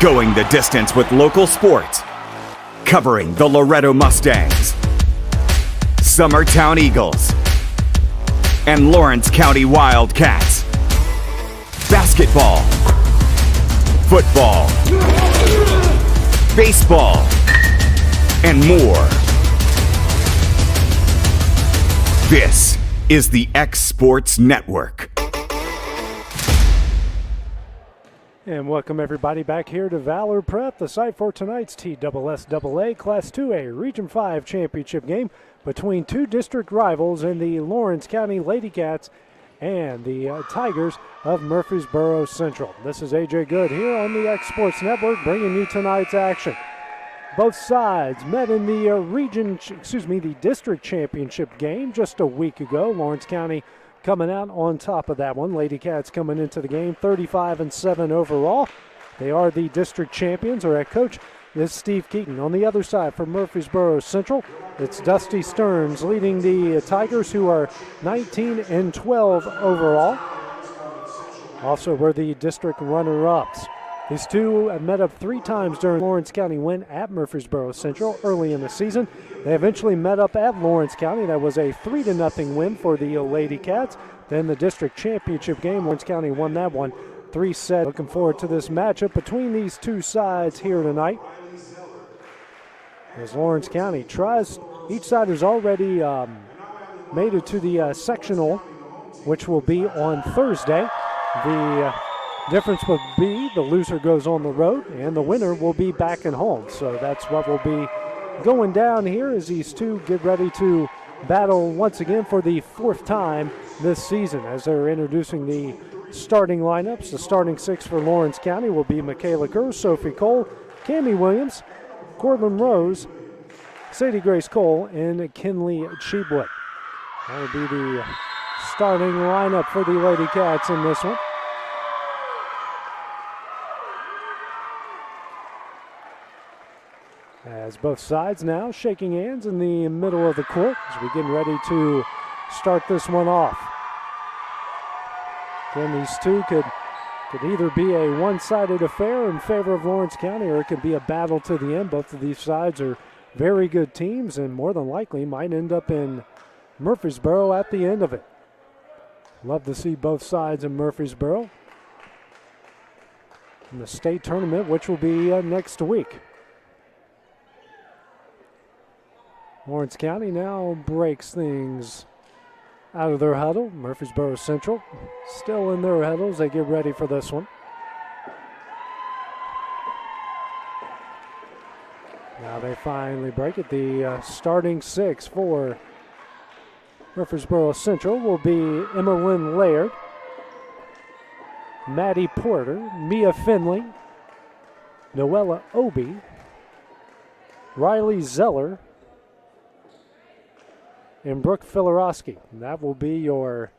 Going the distance with local sports. Covering the Loretto Mustangs, Summertown Eagles, and Lawrence County Wildcats. Basketball, football, baseball, and more. This is the X Sports Network. And welcome everybody back here to Valor Prep, the site for tonight's TSSAA Class 2A Region 5 championship game between two district rivals in the Lawrence County Lady Cats and the Tigers of Murfreesboro Central. This is AJ Good here on the X Sports Network bringing you tonight's action. Both sides met in the the district championship game just a week ago. Lawrence County coming out on top of that one. Lady Cats coming into the game 35-7 overall. They are the district champions. Our head coach is Steve Keaton. On the other side for Murfreesboro Central, it's Dusty Stearns leading the Tigers, who are 19-12 overall. Also, we're the district runner-ups. These two have met up 3 times during Lawrence County win at Murfreesboro Central early in the season. They eventually met up at Lawrence County. That was a 3-0 win for the Lady Cats. Then the district championship game, Lawrence County won that one 3-set. Looking forward to this matchup between these two sides here tonight. As Lawrence County tries, each side has already made it to the sectional, which will be on Thursday. The difference would be the loser goes on the road and the winner will be back at home. So that's what will be going down here as these two get ready to battle once again for the 4th time this season. As they're introducing the starting lineups, the starting 6 for Lawrence County will be Michaela Kerr, Sophie Cole, Cammie Williams, Cortland Rose, Sadie Grace Cole, and Kinley Cheapwood. That will be the starting lineup for the Lady Cats in this one. As both sides now shaking hands in the middle of the court as we get ready to start this one off. Again, these two could either be a one-sided affair in favor of Lawrence County, or it could be a battle to the end. Both of these sides are very good teams and more than likely might end up in Murfreesboro at the end of it. Love to see both sides in Murfreesboro in the state tournament, which will be next week. Lawrence County now breaks things out of their huddle. Murfreesboro Central still in their huddle as they get ready for this one. Now they finally break it. The starting 6 for Murfreesboro Central will be Emma Lynn Laird, Maddie Porter, Mia Finley, Noella Obie, Riley Zeller, and Brooke Filarowski. That will be your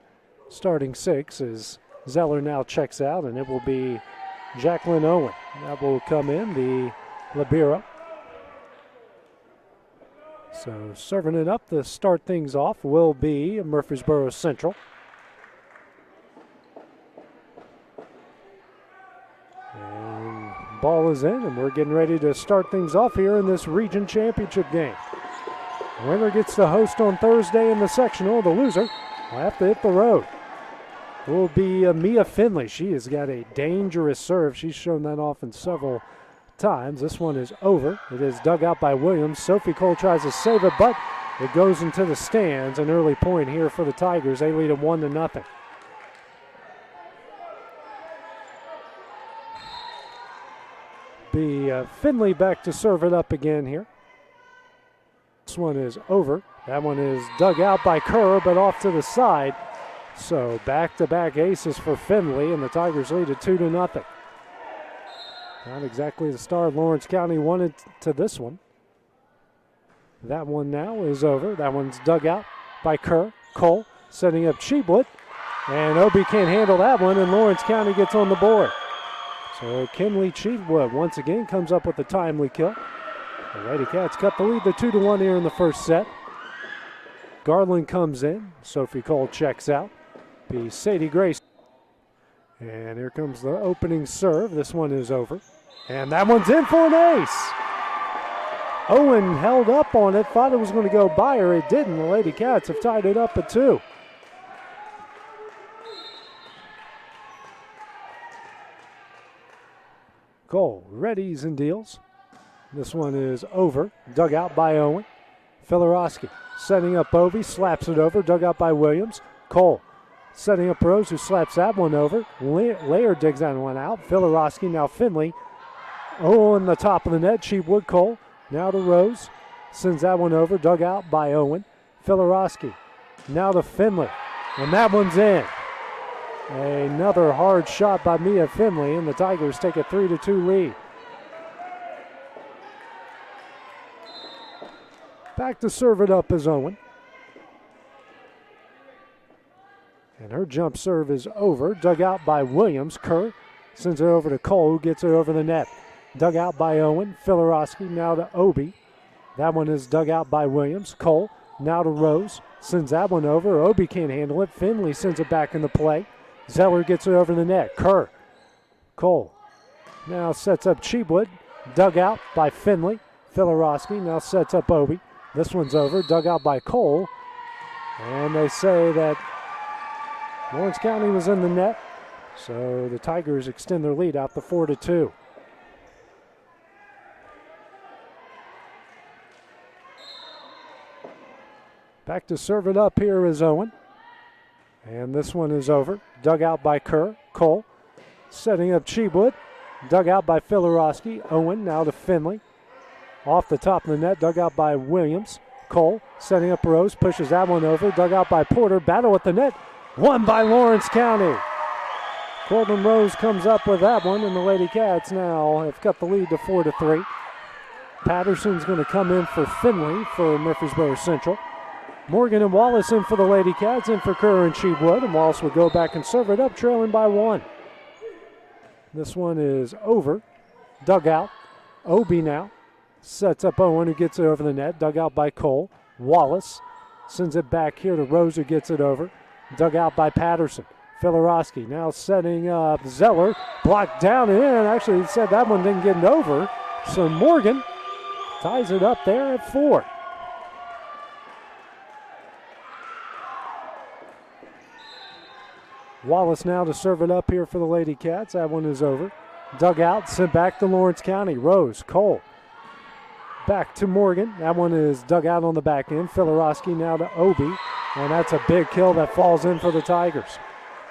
starting 6 as Zeller now checks out, and it will be Jacqueline Owen. That will come in, the libero. So serving it up to start things off will be Murfreesboro Central. And ball is in, and we're getting ready to start things off here in this region championship game. The winner gets to host on Thursday in the sectional. The loser will have to hit the road. It will be Mia Finley. She has got a dangerous serve. She's shown that off in several times. This one is over. It is dug out by Williams. Sophie Cole tries to save it, but it goes into the stands. An early point here for the Tigers. They lead it 1-0. Be Finley back to serve it up again here. This one is over. That one is dug out by Kerr, but off to the side. So back-to-back aces for Finley, and the Tigers lead it 2-0. Not exactly the start Lawrence County wanted to this one. That one now is over. That one's dug out by Kerr. Cole setting up Cheapwood, and Obie can't handle that one, and Lawrence County gets on the board. So Kinley Cheapwood once again comes up with a timely kill. The Lady Cats cut the lead to 2-1 here in the first set. Garland comes in. Sophie Cole checks out. Be Sadie Grace. And here comes the opening serve. This one is over. And that one's in for an ace. Owen held up on it, thought it was going to go by her. It didn't. The Lady Cats have tied it up at 2. Cole readies and deals. This one is over. Dug out by Owen. Filarowski setting up Ovi, slaps it over. Dug out by Williams. Cole setting up Rose, who slaps that one over. Laird digs that one out. Filarowski, now Finley. Oh, on the top of the net. Cheapwood, Cole. Now to Rose. Sends that one over. Dug out by Owen. Filarowski. Now to Finley. And that one's in. Another hard shot by Mia Finley, and the Tigers take a 3-2 lead. Back to serve it up is Owen. And her jump serve is over. Dug out by Williams. Kerr sends it over to Cole, who gets it over the net. Dug out by Owen. Filarowski now to Obi. That one is dug out by Williams. Cole now to Rose. Sends that one over. Obi can't handle it. Finley sends it back into play. Zeller gets it over the net. Kerr. Cole now sets up Cheapwood. Dug out by Finley. Filarowski now sets up Obi. This one's over. Dug out by Cole. And they say that Lawrence County was in the net. So the Tigers extend their lead out to 4-2. Back to serve it up here is Owen. And this one is over. Dug out by Kerr. Cole setting up Cheapwood. Dug out by Filarowski. Owen now to Finley. Off the top of the net. Dug out by Williams. Cole setting up Rose. Pushes that one over. Dug out by Porter. Battle at the net. Won by Lawrence County. Corbin Rose comes up with that one. And the Lady Cats now have cut the lead to 4-3. Patterson's going to come in for Finley for Murfreesboro Central. Morgan and Wallace in for the Lady Cats, in for Kerr and Cheapwood, and Wallace will go back and serve it up, trailing by 1. This one is over. Dug out. Obi now sets up Owen, who gets it over the net. Dug out by Cole. Wallace sends it back here to Rose, who gets it over. Dug out by Patterson. Filarowski now setting up Zeller. Blocked down and in. Actually, he said that one didn't get it over. So Morgan ties it up there at 4. Wallace now to serve it up here for the Lady Cats. That one is over. Dug out, sent back to Lawrence County. Rose, Cole. Back to Morgan. That one is dug out on the back end. Filarowski now to Obi. And that's a big kill that falls in for the Tigers.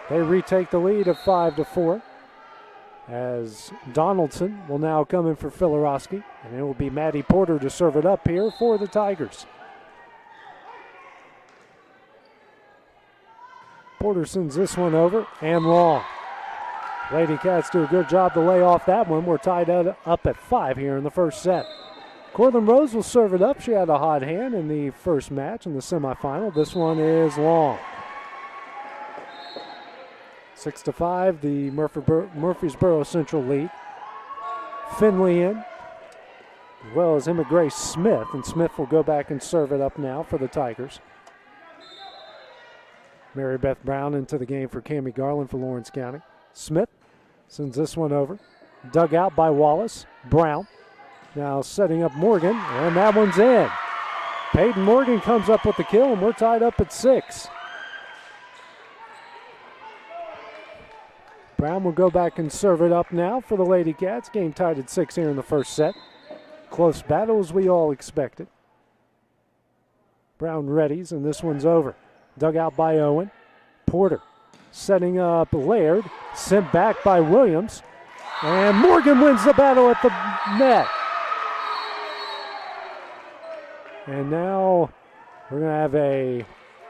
They retake the lead of 5-4. As Donaldson will now come in for Filarowski. And it will be Maddie Porter to serve it up here for the Tigers. Porter sends this one over and long. Lady Cats do a good job to lay off that one. We're tied up at 5 here in the first set. Cortland Rose will serve it up. She had a hot hand in the first match in the semifinal. This one is long. 6-5, the Murfreesboro Central lead. Finley in, as well as Emma Grace Smith, and Smith will go back and serve it up now for the Tigers. Mary Beth Brown into the game for Cammie Garland for Lawrence County. Smith sends this one over. Dug out by Wallace. Brown now setting up Morgan, and that one's in. Peyton Morgan comes up with the kill, and we're tied up at 6. Brown will go back and serve it up now for the Lady Cats. Game tied at 6 here in the first set. Close battle as we all expected. Brown readies, and this one's over. Dug out by Owen. Porter setting up Laird. Sent back by Williams. And Morgan wins the battle at the net. And now we're going to have a,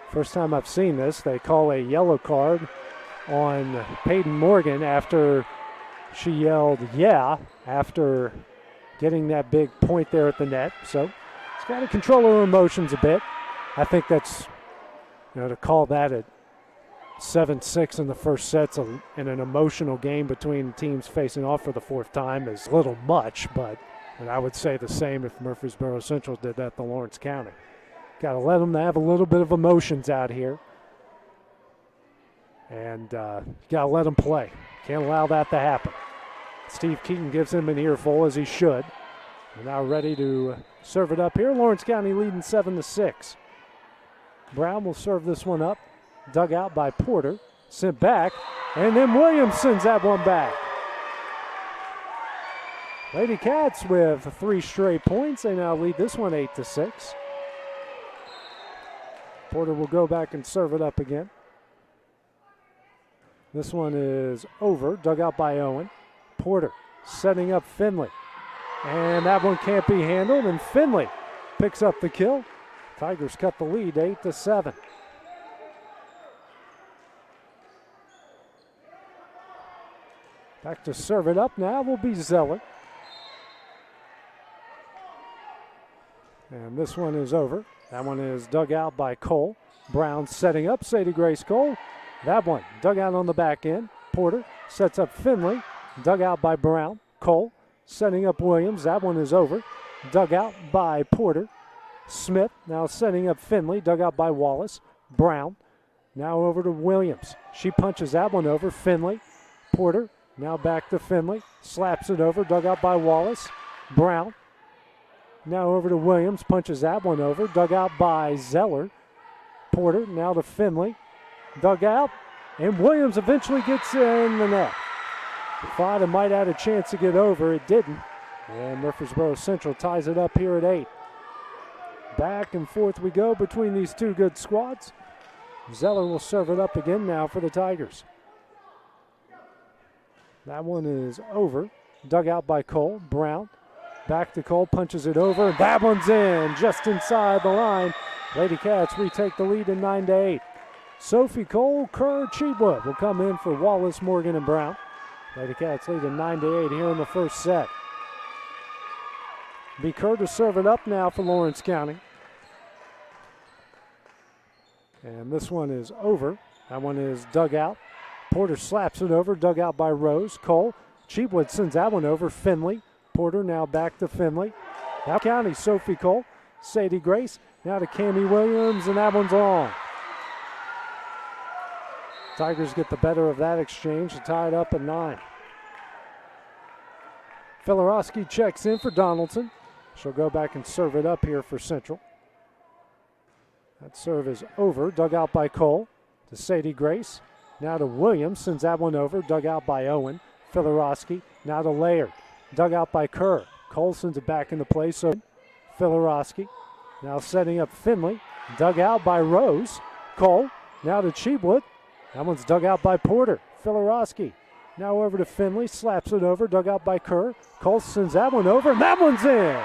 first time I've seen this, they call a yellow card on Peyton Morgan after she yelled, yeah, after getting that big point there at the net. So she's got to control her emotions a bit. I think that's, to call that at 7-6 in the first set in an emotional game between teams facing off for the 4th time is a little much, but and I would say the same if Murfreesboro Central did that to Lawrence County. Got to let them have a little bit of emotions out here. And you got to let them play. Can't allow that to happen. Steve Keaton gives him an earful, as he should. We're now ready to serve it up here. Lawrence County leading 7-6. Brown will serve this one up. Dug out by Porter. Sent back. And then Williams sends that one back. Lady Cats with 3 straight points. They now lead this one 8-6. Porter will go back and serve it up again. This one is over. Dug out by Owen. Porter setting up Finley. And that one can't be handled, and Finley picks up the kill. Tigers cut the lead 8-7. Back to serve it up now will be Zeller. And this one is over. That one is dug out by Cole. Brown setting up Sadie Grace Cole. That one dug out on the back end. Porter sets up Finley. Dug out by Brown. Cole setting up Williams. That one is over. Dug out by Porter. Smith now setting up Finley. Dug out by Wallace. Brown now over to Williams. She punches that one over. Finley. Porter now back to Finley. Slaps it over. Dug out by Wallace. Brown now over to Williams. Punches that one over. Dug out by Zeller. Porter now to Finley. Dug out. And Williams eventually gets in the net. Thought it might have had a chance to get over. It didn't. And Murfreesboro Central ties it up here at 8. Back and forth we go between these two good squads. Zeller will serve it up again now for the Tigers. That one is over. Dug out by Cole. Brown back to Cole, punches it over. That one's in, just inside the line. Lady Cats retake the lead in 9-8. Sophie Cole, Kerr, Cheatwood will come in for Wallace, Morgan, and Brown. Lady Cats lead in 9-8 here in the first set. Be Kerr to serve it up now for Lawrence County. And this one is over. That one is dug out. Porter slaps it over, dug out by Rose. Cole, Cheatwood sends that one over. Finley. Porter now back to Finley. Now County, Sophie Cole, Sadie Grace, now to Cammie Williams, and that one's long. Tigers get the better of that exchange to tie it up at 9. Filarowski checks in for Donaldson. She'll go back and serve it up here for Central. That serve is over, dug out by Cole to Sadie Grace. Now to Williams, sends that one over, dug out by Owen. Filarowski, now to Laird. Dug out by Kerr. Cole sends it back into play. So Filarowski now setting up Finley. Dug out by Rose. Cole now to Cheatwood. That one's dug out by Porter. Filarowski now over to Finley. Slaps it over. Dug out by Kerr. Cole sends that one over. And that one's in.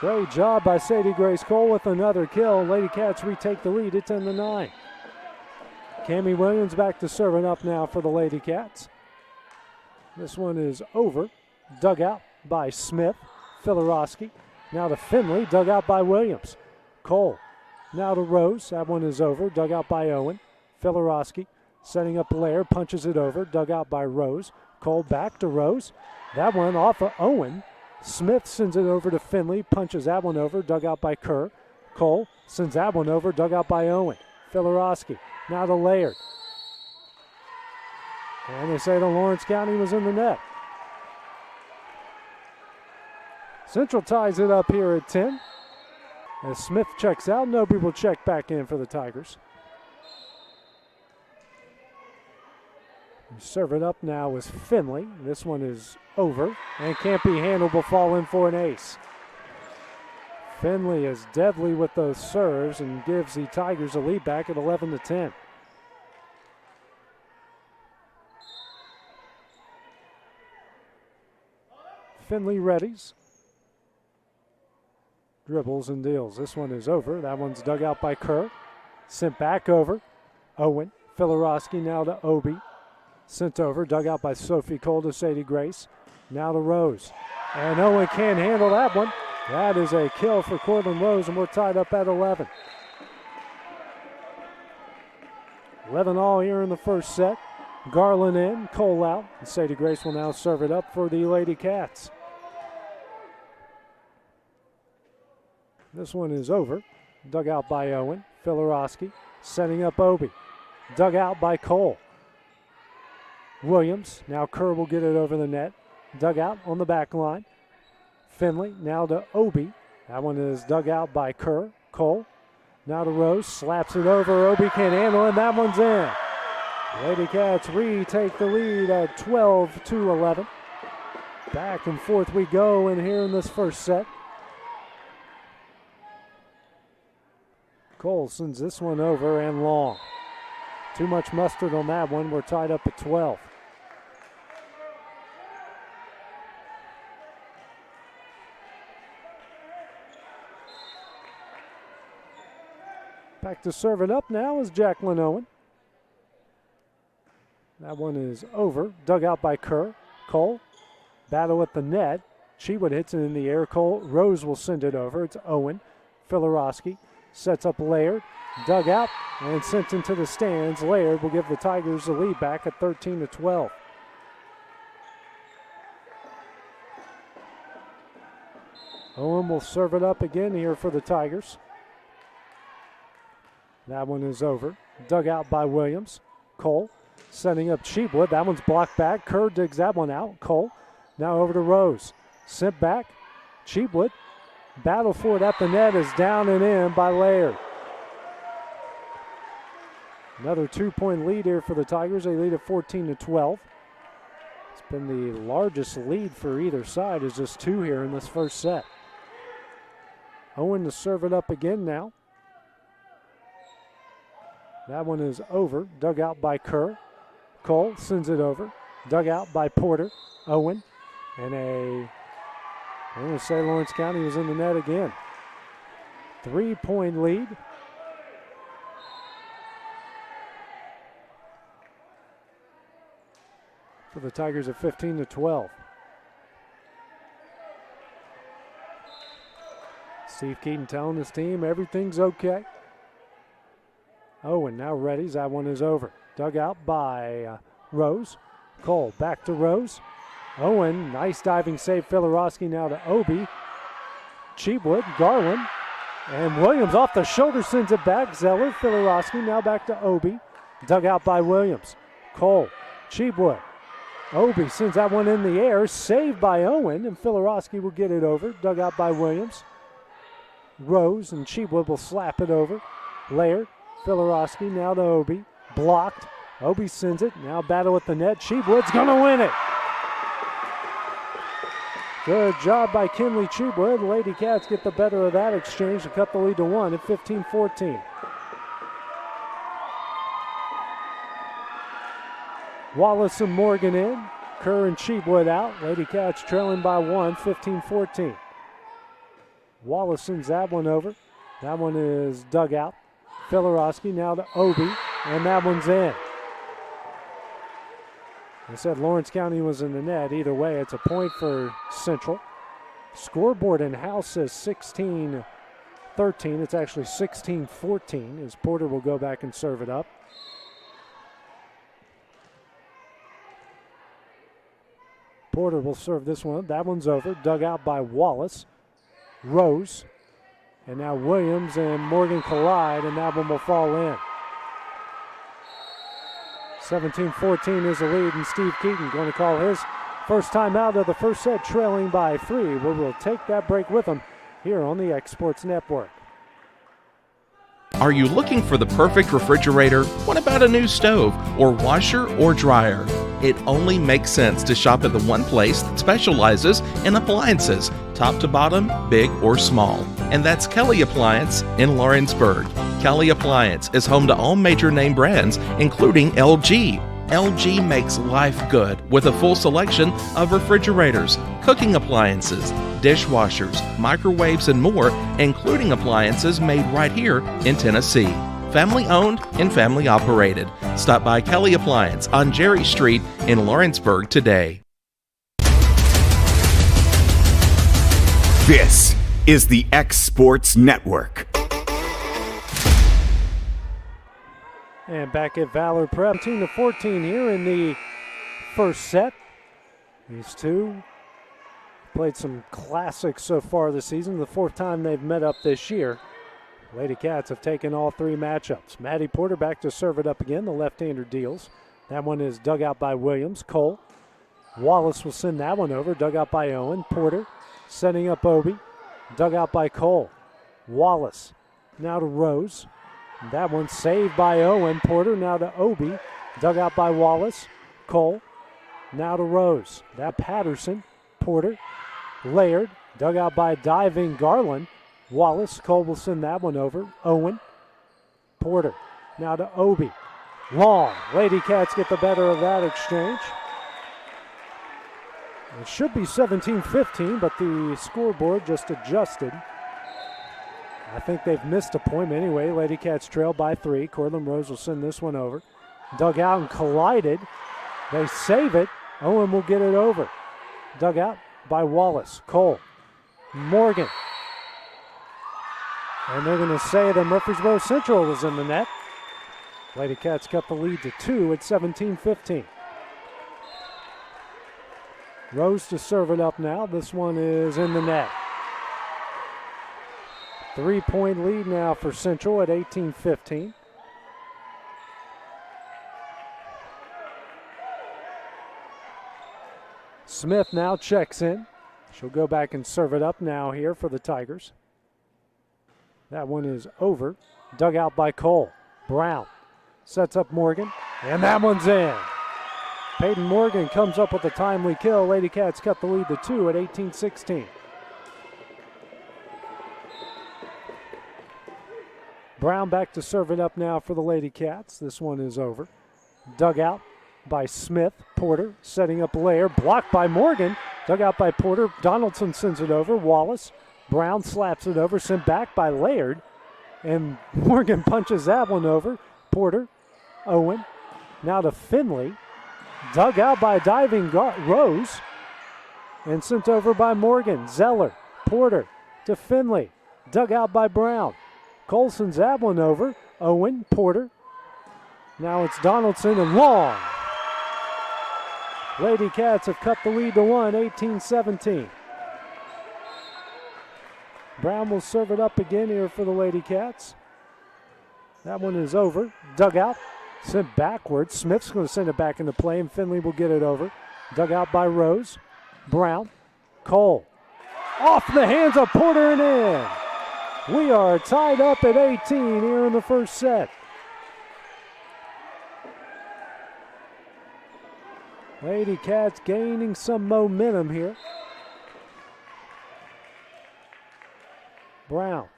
Great job by Sadie Grace Cole with another kill. Lady Cats retake the lead. It's 10-9. Cammie Williams back to serving up now for the Lady Cats. This one is over. Dug out by Smith. Filarowski. Now to Finley. Dug out by Williams. Cole. Now to Rose. That one is over. Dug out by Owen. Filarowski. Setting up Laird. Punches it over. Dug out by Rose. Cole back to Rose. That one off of Owen. Smith sends it over to Finley. Punches that one over. Dug out by Kerr. Cole sends that one over. Dug out by Owen. Filarowski. Now to Laird. And they say the Lawrence County was in the net. Central ties it up here at 10. As Smith checks out, nobody will check back in for the Tigers. Serve it up now is Finley. This one is over and can't be handled. Will fall in for an ace. Finley is deadly with those serves and gives the Tigers a lead back at 11-10. Finley readies. Dribbles and deals. This one is over. That one's dug out by Kerr. Sent back over. Owen. Filarowski now to Obi. Sent over. Dug out by Sophie Cole to Sadie Grace. Now to Rose. And Owen can't handle that one. That is a kill for Cortland Rose, and we're tied up at 11. 11 all here in the first set. Garland in, Cole out. And Sadie Grace will now serve it up for the Lady Cats. This one is over. Dug out by Owen. Filarowski setting up Obi. Dug out by Cole. Williams. Now Kerr will get it over the net. Dug out on the back line. Finley now to Obi. That one is dug out by Kerr. Cole now to Rose. Slaps it over. Obi can't handle it. That one's in. Lady Cats retake the lead at 12-11. Back and forth we go in here in this first set. Cole sends this one over and long. Too much mustard on that one. We're tied up at 12. Back to serve it up now is Jacqueline Owen. That one is over. Dug out by Kerr. Cole. Battle at the net. Cheatwood hits it in the air. Rose will send it over. It's Owen. Filorowski sets up Laird. Dug out and sent into the stands. Laird will give the Tigers the lead back at 13-12. Owen will serve it up again here for the Tigers. That one is over. Dug out by Williams. Cole setting up Cheatwood. That one's blocked back. Kerr digs that one out. Cole now over to Rose. Sent back. Cheatwood. Battle for it at the net is down and in by Laird. Another 2-point lead here for the Tigers. They lead at 14-12. It's been the largest lead for either side, is just 2 here in this first set. Owen to serve it up again now. That one is over. Dug out by Kerr. Cole sends it over. Dug out by Porter. Owen. And I'm going to say Lawrence County was in the net again. 3-point lead. For the Tigers at 15-12. Steve Keaton telling his team everything's okay. Owen now readies. That one is over. Dug out by Rose. Cole back to Rose. Owen, nice diving save. Filorowski now to Obi. Cheatwood, Garland, and Williams off the shoulder sends it back. Zeller, Filorowski now back to Obi. Dug out by Williams. Cole, Cheatwood. Obi sends that one in the air. Saved by Owen, and Filorowski will get it over. Dug out by Williams. Rose and Cheatwood will slap it over. Laird. Filorowski now to Obi. Blocked. Obi sends it. Now battle at the net. Cheatwood's going to win it. Good job by Kinley Cheatwood. Lady Cats get the better of that exchange to cut the lead to 1 at 15-14. Wallace and Morgan in. Kerr and Cheatwood out. Lady Cats trailing by 1, 15-14. Wallace sends that one over. That one is dug out. Filorowski now to Obi, and that one's in. I said Lawrence County was in the net. Either way, it's a point for Central. Scoreboard in house says 16-13. It's actually 16-14 as Porter will go back and serve it up. Porter will serve this one. That one's over. Dug out by Wallace. Rose. And now Williams and Morgan collide, and that one will fall in. 17-14 is the lead, and Steve Keaton going to call his first time out of the first set, trailing by 3. We will take that break with him here on the X Sports Network. Are you looking for the perfect refrigerator? What about a new stove or washer or dryer? It only makes sense to shop at the one place that specializes in appliances, top to bottom, big or small. And that's Kelly Appliance in Lawrenceburg. Kelly Appliance is home to all major name brands, including LG. LG makes life good with a full selection of refrigerators, cooking appliances, dishwashers, microwaves, and more, including appliances made right here in Tennessee. Family owned and family operated. Stop by Kelly Appliance on Jerry Street in Lawrenceburg today. This is the X Sports Network. And back at Valor Prep, 15-14 here in the first set. These two played some classics so far this season. The 4th time they've met up this year. Lady Cats have taken all 3 matchups. Maddie Porter back to serve it up again. The left-hander deals. That one is dug out by Williams. Cole. Wallace will send that one over. Dug out by Owen. Porter setting up Obi. Dug out by Cole. Wallace now to Rose. That one saved by Owen. Porter now to Obi. Dug out by Wallace. Cole now to Rose. That Patterson. Porter. Laird. Dug out by diving Garland. Wallace. Cole will send that one over. Owen. Porter now to Obi. Long. Lady Cats get the better of that exchange. It should be 17-15, but the scoreboard just adjusted. I think they've missed a point anyway. Lady Cats trail by 3. Cortland Rose will send this one over. Dug out and collided. They save it. Owen will get it over. Dug out by Wallace. Cole. Morgan. And they're going to say that Murfreesboro Central is in the net. Lady Cats cut the lead to 2 at 17-15. Rose to serve it up now. This one is in the net. 3-point lead now for Central at 18-15. Smith now checks in. She'll go back and serve it up now here for the Tigers. That one is over. Dug out by Cole. Brown sets up Morgan, and that one's in. Peyton Morgan comes up with a timely kill. Lady Cats cut the lead to 2 at 18-16. Brown back to serve it up now for the Lady Cats. This one is over. Dug out by Smith. Porter setting up Laird. Blocked by Morgan. Dug out by Porter. Donaldson sends it over. Wallace. Brown slaps it over. Sent back by Laird. And Morgan punches that one over. Porter. Owen. Now to Finley. Dug out by diving Rose. And sent over by Morgan. Zeller. Porter to Finley. Dug out by Brown. Colson's that one over. Owen. Porter. Now it's Donaldson and Long. Lady Cats have cut the lead to 1, 18-17. Brown will serve it up again here for the Lady Cats. That one is over. Dug out. Sent backwards. Smith's going to send it back into play, and Finley will get it over. Dug out by Rose. Brown. Cole. Off the hands of Porter and in. We are tied up at 18 here in the first set. Lady Cats gaining some momentum here. Brown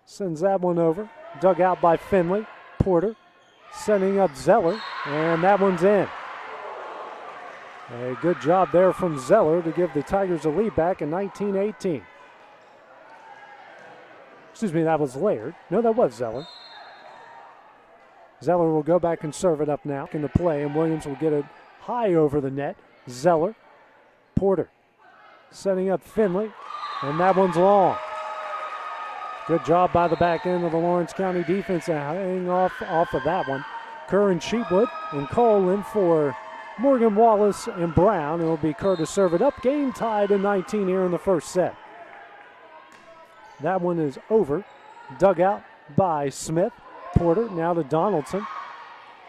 sends that one over. Dug out by Finley. Porter sending up Zeller, and that one's in. A good job there from Zeller to give the Tigers a lead back in 19-18. Excuse me, that was Laird. No, that was Zeller. Zeller will go back and serve it up now in the play, and Williams will get it high over the net. Zeller. Porter setting up Finley, and that one's long. Good job by the back end of the Lawrence County defense and hanging off of that one. Kerr and Sheepwood and Cole in for Morgan, Wallace, and Brown. It'll be Kerr to serve it up. Game tied at 19 here in the first set. That one is over. Dug out by Smith. Porter now to Donaldson.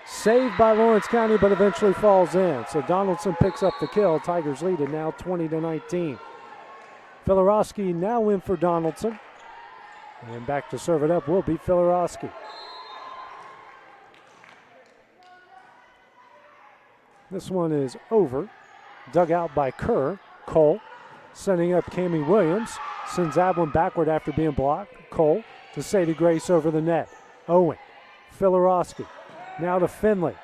Saved by Lawrence County, but eventually falls in. So Donaldson picks up the kill. Tigers lead it now 20-19. Filarowski now in for Donaldson. And back to serve it up will be Filarowski. This one is over. Dug out by Kerr. Cole sending up Cammie Williams. Sends that one backward after being blocked. Cole to Sadie Grace over the net. Owen. Filarowski. Now to Finley.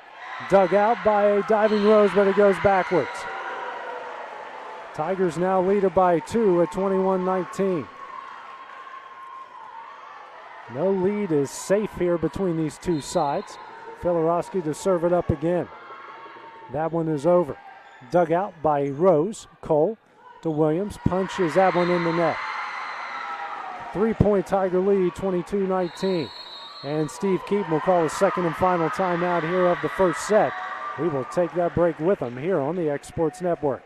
Dug out by a diving Rose, but it goes backwards. Tigers now lead it by 2 at 21-19. No lead is safe here between these two sides. Filarowski to serve it up again. That one is over. Dug out by Rose. Cole to Williams. Punches that one in the net. 3-point Tiger lead, 22-19. And Steve Keaton will call a second and final timeout here of the first set. We will take that break with him here on the X Sports Network.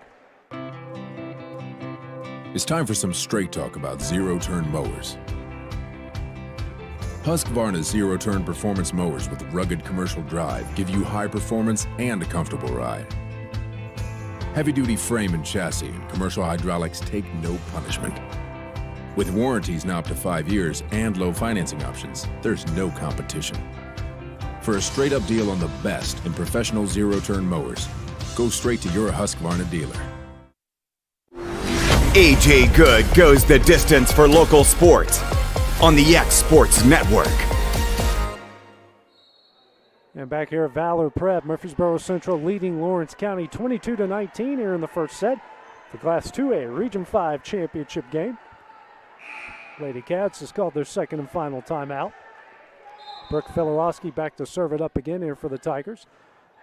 It's time for some straight talk about zero-turn mowers. Husqvarna zero-turn performance mowers with rugged commercial drive give you high performance and a comfortable ride. Heavy-duty frame and chassis and commercial hydraulics take no punishment. With warranties now up to 5 years and low financing options, there's no competition. For a straight-up deal on the best in professional zero-turn mowers, go straight to your Husqvarna dealer. AJ Good goes the distance for local sports on the X Sports Network. And back here at Valor Prep, Murfreesboro Central leading Lawrence County 22-19 here in the first set. The Class 2A Region 5 championship game. Lady Cats has called their second and final timeout. Brooke Filarowski back to serve it up again here for the Tigers.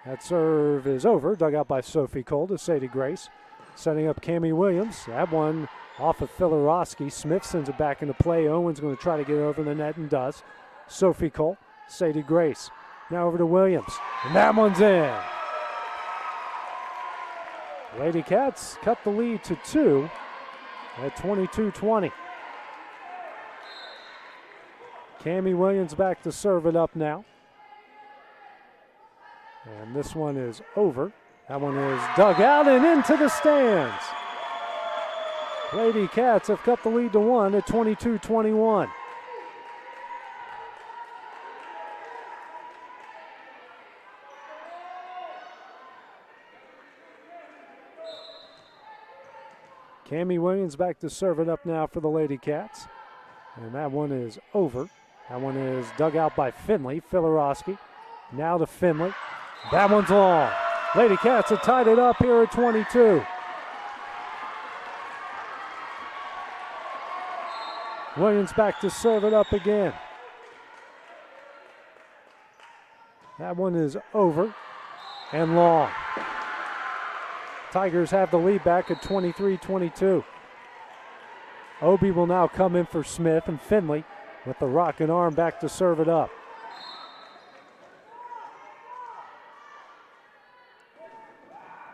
That serve is over, dug out by Sophie Cole to Sadie Grace. Setting up Cammie Williams. That one off of Filarowski. Smith sends it back into play. Owen's going to try to get it over the net and does. Sophie Cole, Sadie Grace. Now over to Williams. And that one's in. Lady Cats cut the lead to 2 at 22-20. Cammie Williams back to serve it up now. And this one is over. That one is dug out and into the stands. Lady Cats have cut the lead to 1 at 22-21. Cammie Williams back to serve it up now for the Lady Cats. And that one is over. That one is dug out by Finley. Filarowski. Now to Finley. That one's long. Lady Cats have tied it up here at 22. Williams back to serve it up again. That one is over and long. Tigers have the lead back at 23-22. Obi will now come in for Smith, and Finley with the rocking arm back to serve it up.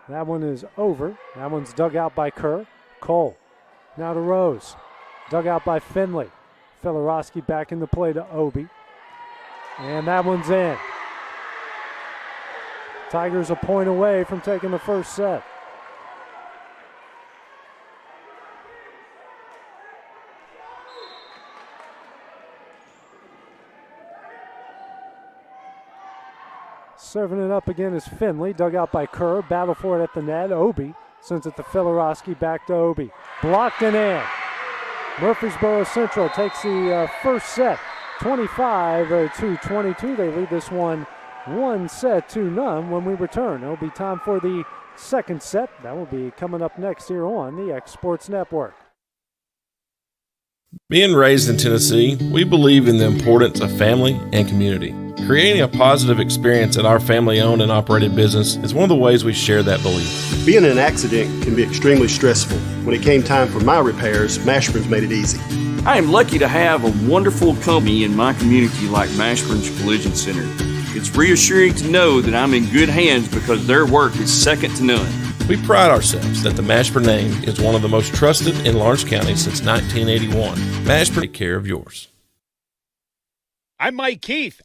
That one is over. That one's dug out by Kerr. Cole. Now to Rose. Dug out by Finley. Filarowski back into play to Obi. And that one's in. Tigers a point away from taking the first set. Serving it up again is Finley, dug out by Kerr. Battle for it at the net. Obi sends it to Filarowski, back to Obi. Blocked and in. Murfreesboro Central takes the first set, 25-22. They lead this one 1-0 when we return. It'll be time for the second set. That will be coming up next here on the X Sports Network. Being raised in Tennessee, we believe in the importance of family and community. Creating a positive experience at our family-owned and operated business is one of the ways we share that belief. Being in an accident can be extremely stressful. When it came time for my repairs, Mashburn's made it easy. I am lucky to have a wonderful company in my community like Mashburn's Collision Center. It's reassuring to know that I'm in good hands because their work is second to none. We pride ourselves that the Mashburn name is one of the most trusted in Lawrence County since 1981. Mashburn, take care of yours. I'm Mike Keith.